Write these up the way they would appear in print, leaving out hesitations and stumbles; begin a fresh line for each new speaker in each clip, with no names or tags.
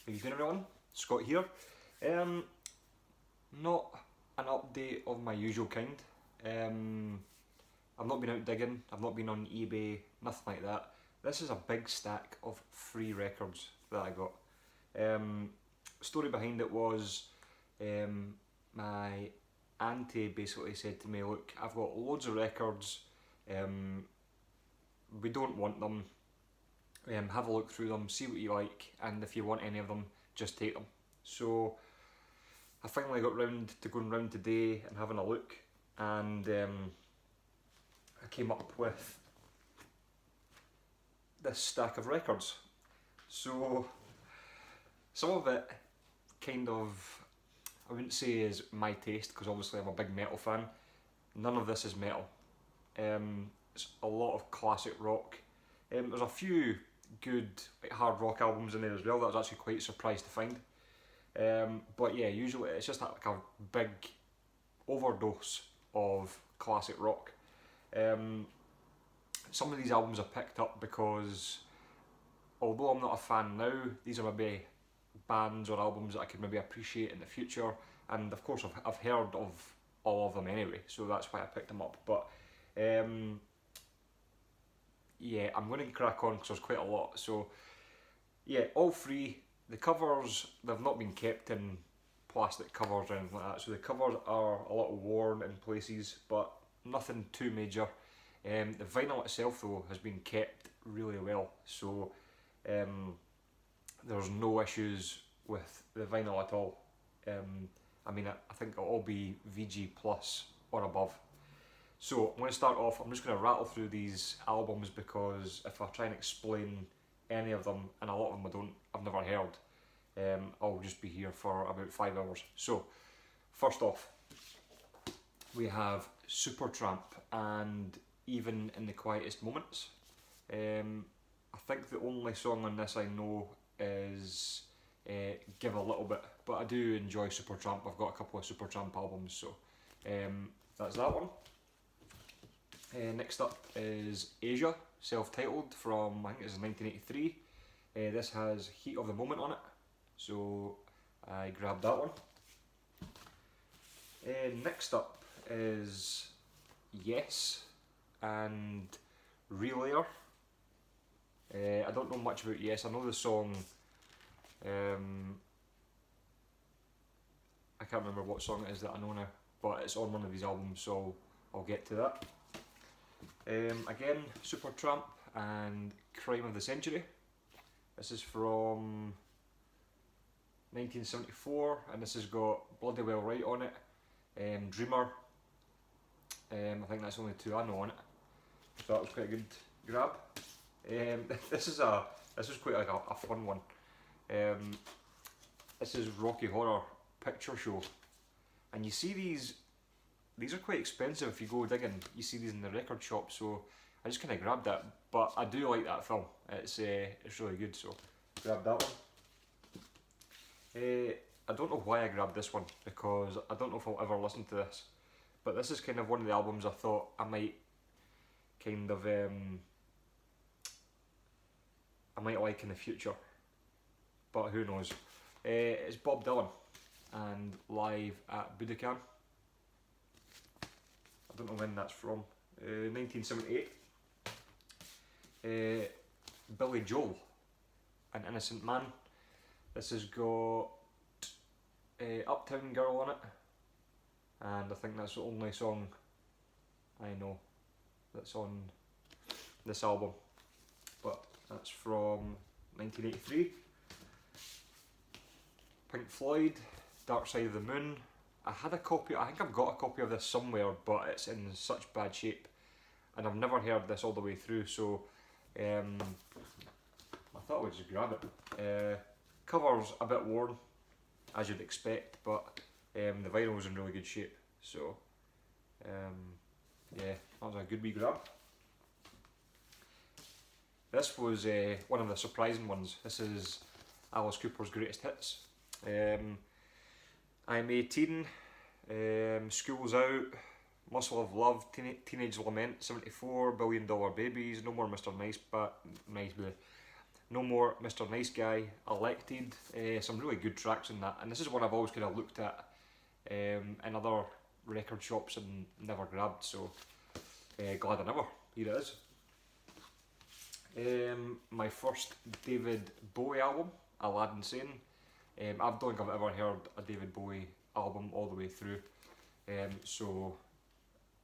How you doing, everyone? Scott here. Not an update of my usual kind. I've not been out digging, I've not been on eBay, nothing like that. This is a big stack of free records that I got. Story behind it was my auntie basically said to me, look, I've got loads of records, we don't want them, have a look through them, see what you like, and if you want any of them, just take them. So I finally got round to going round today and having a look, and I came up with this stack of records. So some of it kind of, I wouldn't say is my taste, because obviously I'm a big metal fan. None of this is metal. It's a lot of classic rock. There's a few good hard rock albums in there as well that I was actually quite surprised to find. But yeah, usually it's just like a big overdose of classic rock. Some of these albums I picked up because although I'm not a fan now, these are maybe bands or albums that I could maybe appreciate in the future, and of course I've heard of all of them anyway, so that's why I picked them up. But yeah, I'm going to crack on because there's quite a lot. So yeah, all three. The covers, they've not been kept in plastic covers or anything like that, so the covers are a little worn in places, but nothing too major. The vinyl itself though has been kept really well, so there's no issues with the vinyl at all. I mean, I think it'll all be VG Plus or above. So I'm going to start off, I'm just going to rattle through these albums because if I try and explain any of them, and a lot of them I've never heard, I'll just be here for about 5 hours. So first off, we have Supertramp and Even in the Quietest Moments. I think the only song on this I know is Give a Little Bit, but I do enjoy Supertramp. I've got a couple of Supertramp albums, so that's that one. Next up is Asia, self-titled from, I think it's 1983. This has Heat of the Moment on it, so I grabbed that one. Next up is Yes and Relayer. I don't know much about Yes. I know the song. I can't remember what song it is that I know now, but it's on one of these albums, so I'll get to that. Again, Supertramp and Crime of the Century. This is from 1974, and this has got Bloody Well Right on it, Dreamer. I think that's the only two I know on it, so that was quite a good grab. This is quite like a fun one. This is Rocky Horror Picture Show, and you see these are quite expensive if you go digging. You see these in the record shop, so I just kind of grabbed that. But I do like that film. It's really good, so grab that one. I don't know why I grabbed this one because I don't know if I'll ever listen to this. But this is kind of one of the albums I thought I might kind of I might like in the future, but who knows. It's Bob Dylan and Live at Budokan. I don't know when that's from. 1978. Billy Joel, An Innocent Man. This has got Uptown Girl on it, and I think that's the only song I know that's on this album, but that's from 1983. Pink Floyd, Dark Side of the Moon. I think I've got a copy of this somewhere, but it's in such bad shape, and I've never heard this all the way through, so I thought I would just grab it. Cover's a bit worn, as you'd expect, but the vinyl was in really good shape, so yeah, that was a good wee grab. This was one of the surprising ones. This is Alice Cooper's Greatest Hits. I'm 18, School's Out, Muscle of Love, Teenage Lament, 74, $1 Billion Babies, No More Mr. No More, Mr Nice Guy, Elected, some really good tracks in that, and this is one I've always kind of looked at in other record shops and never grabbed, so glad I never. Here it is. My first David Bowie album, Aladdin Sane. I don't think I've ever heard a David Bowie album all the way through, so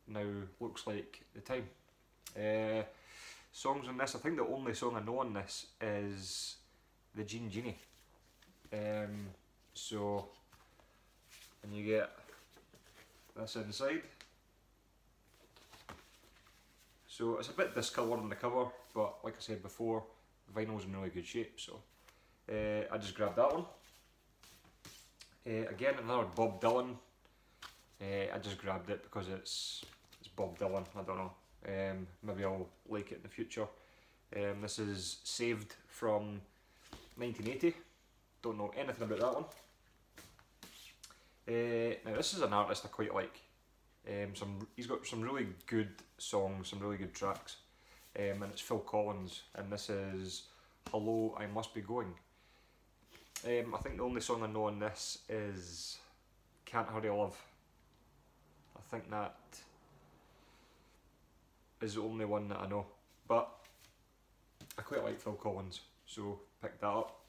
now looks like the time. Songs on this, I think the only song I know on this is the Jean Genie. So, and you get this inside. So it's a bit discoloured on the cover, but like I said before, vinyl's in really good shape, so I just grabbed that one. Again, another Bob Dylan. I just grabbed it because it's Bob Dylan, I don't know. Maybe I'll like it in the future. This is Saved from 1980. Don't know anything about that one. Now this is an artist I quite like. He's got some really good songs, some really good tracks, and it's Phil Collins, and this is Hello, I Must Be Going. I think the only song I know on this is Can't Hurry Love. I think that is the only one that I know, but I quite like Phil Collins, so picked that up.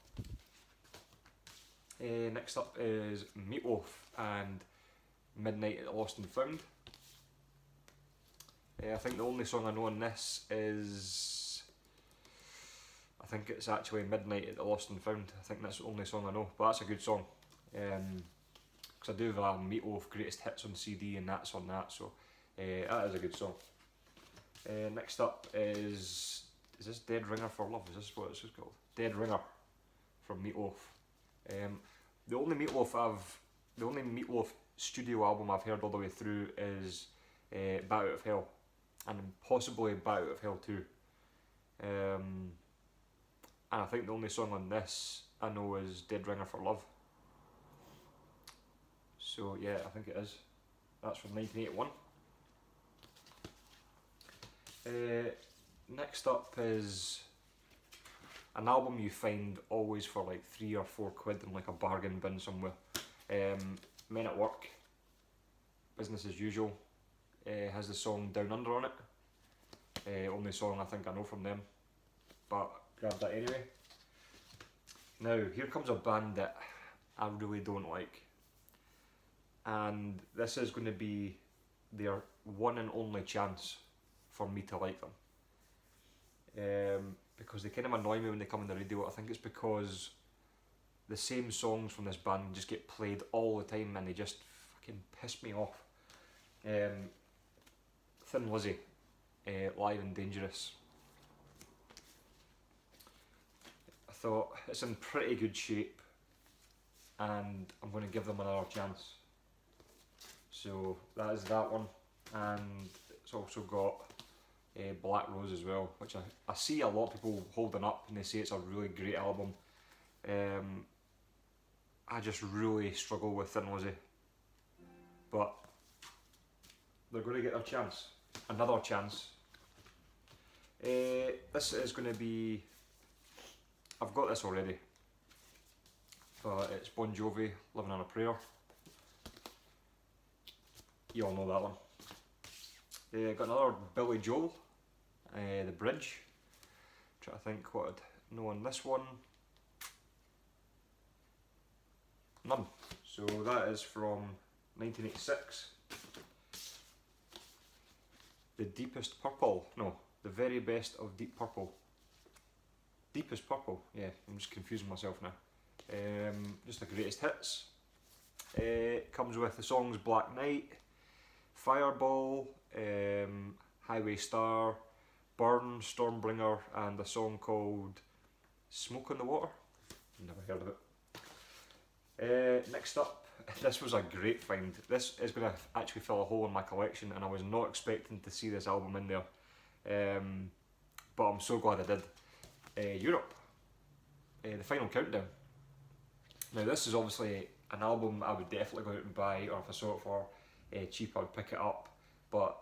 Next up is Meatloaf and Midnight at the Lost and Found. I think the only song I know on this is, I think it's actually Midnight at the Lost and Found. I think that's the only song I know, but that's a good song. Because I do have a Meatloaf Greatest Hits on CD and that's on that, so that is a good song. Next up is this Dead Ringer for Love? Is this what it's called? Dead Ringer from Meatloaf. The only Meatloaf studio album I've heard all the way through is Bat Out of Hell, and possibly Bat Out of Hell 2. And I think the only song on this I know is Dead Ringer for Love. So yeah, I think it is. That's from 1981. Next up is an album you find always for like £3 or £4 in like a bargain bin somewhere. Men at Work, Business as Usual, has the song Down Under on it. Only song I think I know from them, but grab that anyway. Now here comes a band that I really don't like, and this is going to be their one and only chance for me to like them. Because they kind of annoy me when they come on the radio. I think it's because the same songs from this band just get played all the time and they just fucking piss me off. Thin Lizzy, Live and Dangerous. I thought it's in pretty good shape and I'm going to give them another chance. So that is that one, and it's also got Black Rose as well, which I see a lot of people holding up and they say it's a really great album. I just really struggle with Thin Lizzy, but they're going to get their chance, another chance. This is going to be, I've got this already, but it's Bon Jovi, Living on a Prayer. You all know that one. Got another Billy Joel, The Bridge. Try to think what I'd know on this one. None. So that is from 1986. The Deepest Purple. No, The Very Best of Deep Purple. Deepest Purple. Yeah, I'm just confusing myself now. Just the greatest hits. Comes with the songs Black Knight, Fireball, Highway Star, Burn, Stormbringer, and a song called Smoke on the Water. Never heard of it. Next up, this was a great find. This is going to actually fill a hole in my collection, and I was not expecting to see this album in there. But I'm so glad I did. Europe, The Final Countdown. Now this is obviously an album I would definitely go out and buy, or if I saw it for cheap I would pick it up, but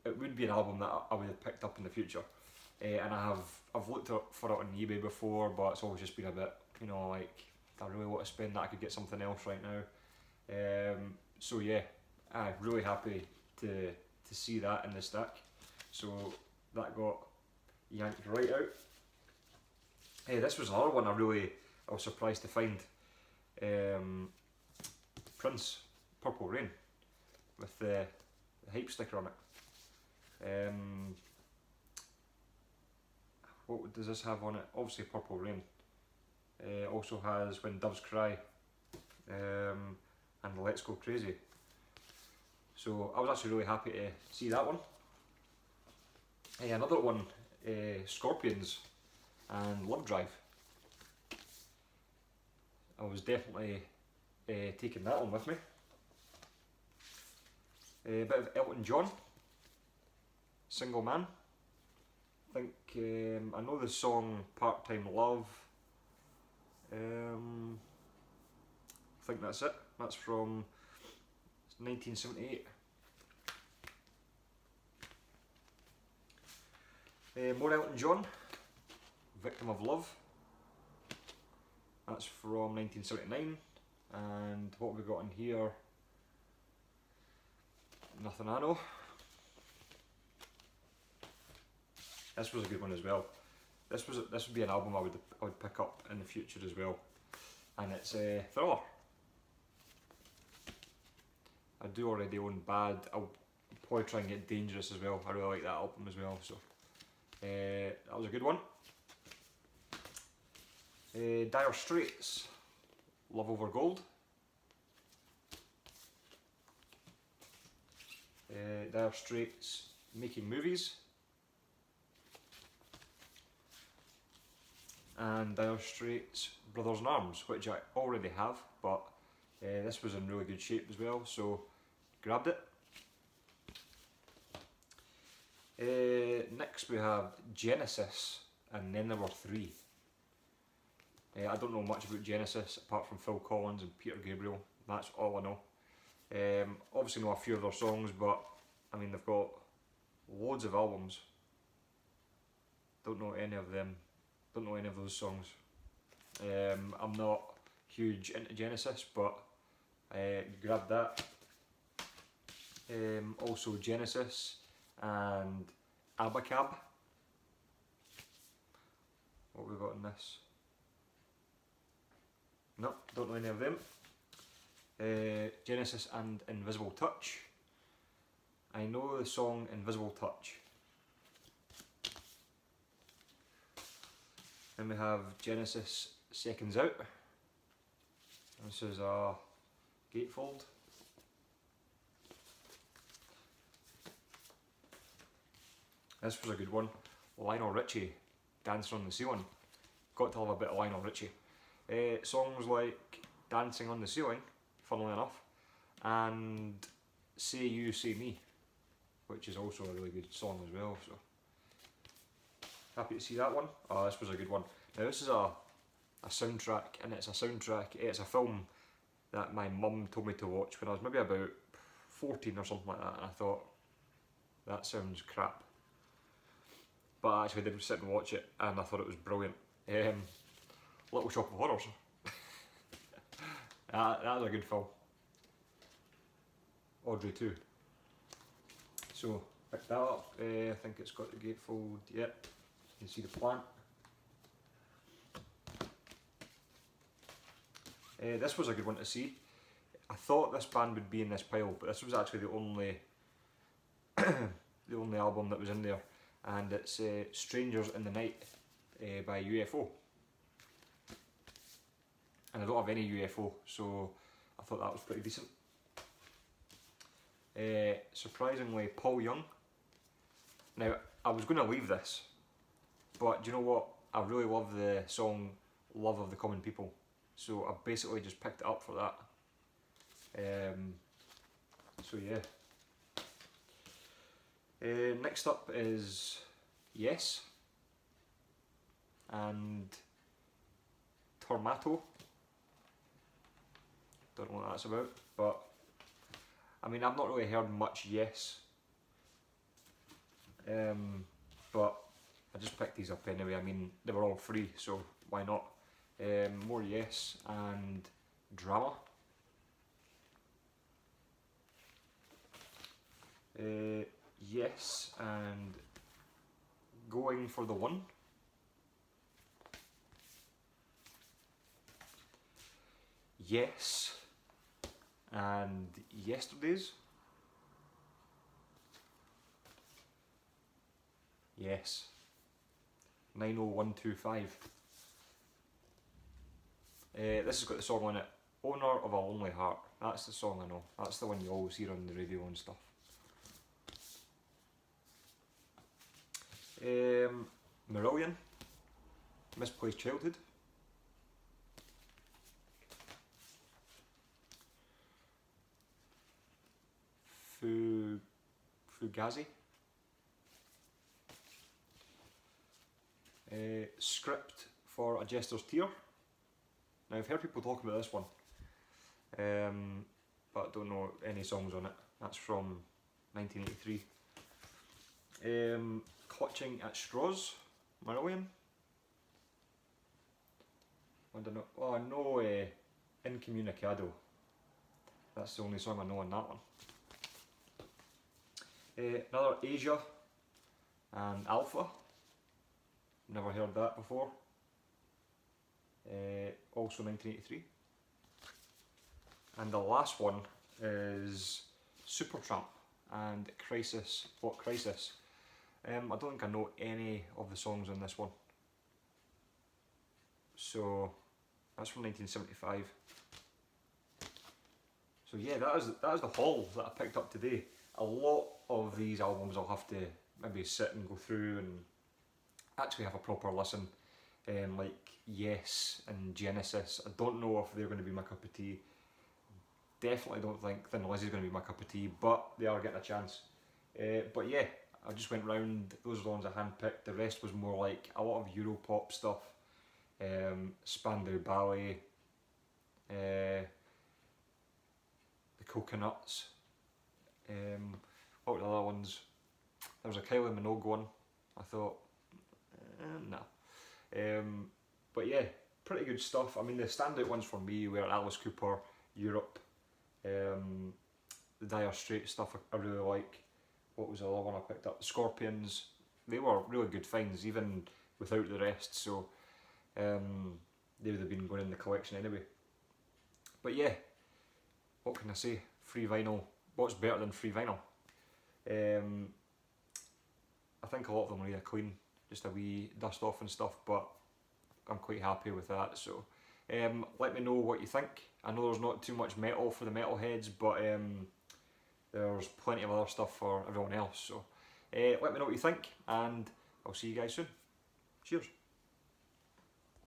it would be an album that I would have picked up in the future. and I've looked for it on eBay before, but it's always just been a bit, you know, like, if I really want to spend that, I could get something else right now. So yeah, I'm really happy to see that in the stack. So that got yanked right out. This was another one I was surprised to find. Prince, Purple Rain, with the hype sticker on it. What does this have on it? Obviously Purple Rain. Also has When Doves Cry, and Let's Go Crazy. So I was actually really happy to see that one. Another one, Scorpions and Love Drive. I was definitely taking that one with me. A bit of Elton John, Single Man. I think I know the song Part Time Love. I think that's it. That's from 1978. More Elton John, Victim of Love. That's from 1979. And what have we got in here? Nothing I Know. This was a good one as well. This would be an album I would pick up in the future as well, and it's Thriller. I do already own Bad. I'll probably try and get Dangerous as well. I really like that album as well. So that was a good one. Dire Straits, Love Over Gold. Dire Straits, Making Movies. And Dire Straits, Brothers in Arms, which I already have, but this was in really good shape as well, so grabbed it. Next we have Genesis and Then There Were Three. I don't know much about Genesis apart from Phil Collins and Peter Gabriel. That's all I know. Obviously know a few of their songs, but I mean they've got loads of albums. Don't know any of them. Don't know any of those songs. I'm not huge into Genesis, but grabbed that. Also Genesis and Abacab. What have we got in this? No, don't know any of them. Genesis and Invisible Touch. I know the song Invisible Touch. Then we have Genesis Seconds Out. This is a gatefold. This was a good one. Lionel Richie, Dancing on the Ceiling. Got to love a bit of Lionel Richie. Songs like Dancing on the Ceiling, funnily enough, and Say You, Say Me, which is also a really good song as well. So happy to see that one. Oh, this was a good one. Now this is a soundtrack, and it's a film that my mum told me to watch when I was maybe about 14 or something like that, and I thought, that sounds crap. But I actually did sit and watch it, and I thought it was brilliant. Little Shop of Horrors. That was a good film. Audrey too. So, pick that up. I think it's got the gatefold. Yep. You can see the plant. This was a good one to see. I thought this band would be in this pile, but this was actually the only the only album that was in there, and it's Strangers in the Night by UFO. And I don't have any UFO, so I thought that was pretty decent. Surprisingly, Paul Young. Now, I was going to leave this, but do you know what? I really love the song Love of the Common People, so I basically just picked it up for that. So yeah. Next up is Yes and Tormato. Don't know what that's about, but I mean, I've not really heard much Yes, but I just picked these up anyway. I mean, they were all free, so why not? More Yes and Drama. Yes and Going for the One. Yes and Yesterdays. Yes. 90125. This has got the song on it, Owner of a Lonely Heart. That's the song I know. That's the one you always hear on the radio and stuff. Marillion, Misplaced Childhood. Fugazi. Script for A Jester's Tear. Now I've heard people talk about this one, but I don't know any songs on it. That's from 1983. Clutching at Straws, Marillion. I don't know. Oh, I know Incommunicado. That's the only song I know on that one. Another Asia and Alpha. Never heard that before. Also 1983. And the last one is Supertramp and Crisis. What Crisis? I don't think I know any of the songs on this one. So that's from 1975. So yeah, that is the haul that I picked up today. A lot of these albums I'll have to maybe sit and go through and actually have a proper listen. Like Yes and Genesis. I don't know if they're going to be my cup of tea. Definitely don't think Thin Lizzy's going to be my cup of tea, but they are getting a chance. But yeah, I just went round, those are the ones I handpicked. The rest was more like a lot of Europop stuff. Spandau Ballet, the Coconuts. What were the other ones? There was a Kylie Minogue one. I thought, nah. But yeah, pretty good stuff. I mean, the standout ones for me were Alice Cooper, Europe, the Dire Straits stuff I really like. What was the other one I picked up? The Scorpions. They were really good finds, even without the rest, so they would have been going in the collection anyway. But yeah, what can I say? Free vinyl. What's better than free vinyl? I think a lot of them are really clean, just a wee dust off and stuff, but I'm quite happy with that. So let me know what you think. I know there's not too much metal for the metalheads, but there's plenty of other stuff for everyone else. So let me know what you think, and I'll see you guys soon. Cheers.